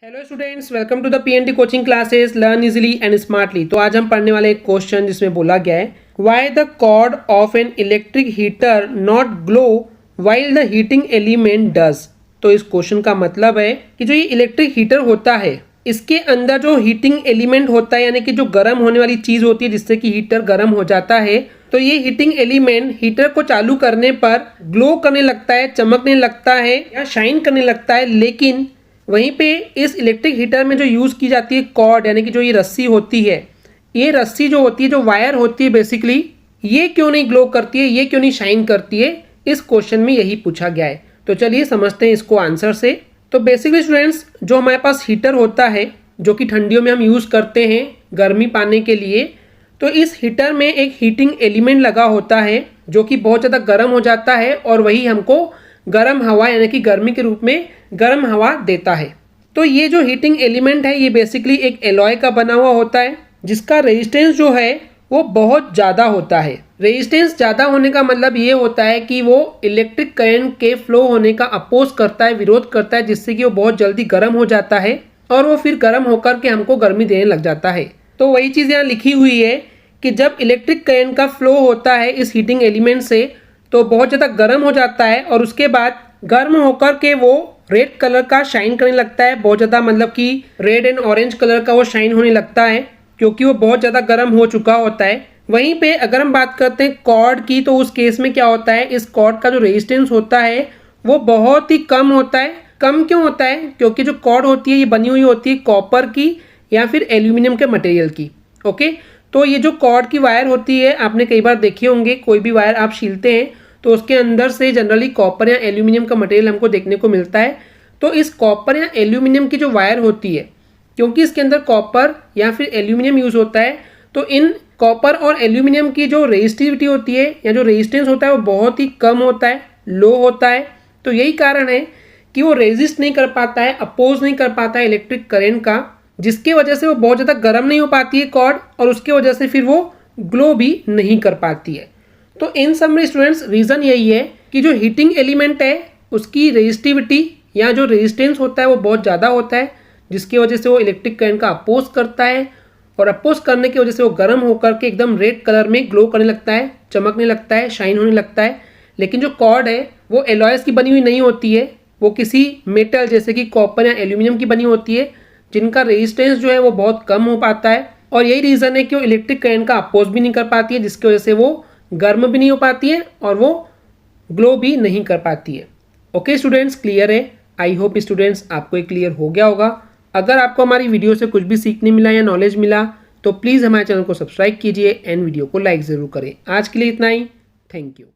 Hello students, welcome to the PNT coaching classes learn easily and smartly. तो आज हम पढ़ने वाले एक क्वेश्चन जिसमें बोला गया है why the cord of an electric heater not glow while the heating element does. तो इस क्वेश्चन का मतलब है कि जो ये इलेक्ट्रिक हीटर होता है इसके अंदर जो हीटिंग एलिमेंट होता है यानी कि जो गर्म होने वाली चीज होती है जिससे कि हीटर गर्म हो जाता है, तो ये हीटिंग एलिमेंट हीटर को चालू करने पर ग्लो करने लगता है, चमकने लगता है या शाइन करने लगता है। लेकिन वहीं पे इस इलेक्ट्रिक हीटर में जो यूज़ की जाती है कॉर्ड यानी कि जो ये रस्सी होती है, ये रस्सी जो होती है, जो वायर होती है बेसिकली, ये क्यों नहीं ग्लो करती है, ये क्यों नहीं शाइन करती है, इस क्वेश्चन में यही पूछा गया है। तो चलिए समझते हैं इसको आंसर से। तो बेसिकली स्टूडेंट्स, जो हमारे पास हीटर होता है जो कि ठंडियों में हम यूज़ करते हैं गर्मी पाने के लिए, तो इस हीटर में एक हीटिंग एलिमेंट लगा होता है जो कि बहुत ज़्यादा गर्म हो जाता है और वही हमको गर्म हवा यानी कि गर्मी के रूप में गर्म हवा देता है। तो ये जो हीटिंग एलिमेंट है ये बेसिकली एक एलॉय का बना हुआ होता है जिसका रेजिस्टेंस जो है वो बहुत ज़्यादा होता है। रेजिस्टेंस ज़्यादा होने का मतलब ये होता है कि वो इलेक्ट्रिक करंट के फ्लो होने का अपोज करता है, विरोध करता है, जिससे कि वो बहुत जल्दी गर्म हो जाता है और वो फिर गर्म होकर के हमको गर्मी देने लग जाता है। तो वही चीज़ यहाँ लिखी हुई है कि जब इलेक्ट्रिक करंट का फ्लो होता है इस हीटिंग एलिमेंट से तो बहुत ज़्यादा गर्म हो जाता है और उसके बाद गर्म होकर के वो रेड कलर का शाइन करने लगता है, बहुत ज़्यादा मतलब कि रेड एंड ऑरेंज कलर का वो शाइन होने लगता है क्योंकि वो बहुत ज़्यादा गर्म हो चुका होता है। वहीं पे अगर हम बात करते हैं कॉर्ड की, तो उस केस में क्या होता है, इस कॉर्ड का जो रेजिस्टेंस होता है वो बहुत ही कम होता है। कम क्यों होता है? क्योंकि जो कॉर्ड होती है ये बनी हुई होती है कॉपर की या फिर एल्यूमिनियम के मटेरियल की। ओके, तो ये जो कॉर्ड की वायर होती है आपने कई बार देखे होंगे, कोई भी वायर आप छीलते हैं तो उसके अंदर से जनरली कॉपर या एल्यूमिनियम का मटेरियल हमको देखने को मिलता है। तो इस कॉपर या एल्यूमिनियम की जो वायर होती है, क्योंकि इसके अंदर कॉपर या फिर एल्यूमिनियम यूज़ होता है, तो इन कॉपर और एल्यूमिनियम की जो रेजिस्टिविटी होती है या जो रेजिस्टेंस होता है वो बहुत ही कम होता है, लो होता है। तो यही कारण है कि वो रेजिस्ट नहीं कर पाता है, अपोज नहीं कर पाता है इलेक्ट्रिक करेंट का, जिसके वजह से वो बहुत ज़्यादा गर्म नहीं हो पाती है कॉर्ड और उसके वजह से फिर वो ग्लो भी नहीं कर पाती है। तो इन समरी स्टूडेंट्स, रीज़न यही है कि जो हीटिंग एलिमेंट है उसकी रेजिस्टिविटी या जो रेजिस्टेंस होता है वो बहुत ज़्यादा होता है, जिसकी वजह से वो इलेक्ट्रिक करंट का अपोज करता है और अपोज करने की वजह से वो गर्म होकर के एकदम रेड कलर में ग्लो करने लगता है, चमकने लगता है, शाइन होने लगता है। लेकिन जो कॉर्ड है वो एलॉयस की बनी हुई नहीं होती है, वो किसी मेटल जैसे कि कॉपर या एल्यूमिनियम की बनी होती है जिनका रेजिस्टेंस जो है वो बहुत कम हो पाता है और यही रीज़न है कि वो इलेक्ट्रिक करंट का अपोज भी नहीं कर पाती है, जिसकी वजह से वो गर्म भी नहीं हो पाती है और वो ग्लो भी नहीं कर पाती है। ओके स्टूडेंट्स, क्लियर है? आई होप स्टूडेंट्स आपको ये क्लियर हो गया होगा। अगर आपको हमारी वीडियो से कुछ भी सीखने मिला या नॉलेज मिला तो प्लीज़ हमारे चैनल को सब्सक्राइब कीजिए एंड वीडियो को लाइक ज़रूर करें। आज के लिए इतना ही, थैंक यू।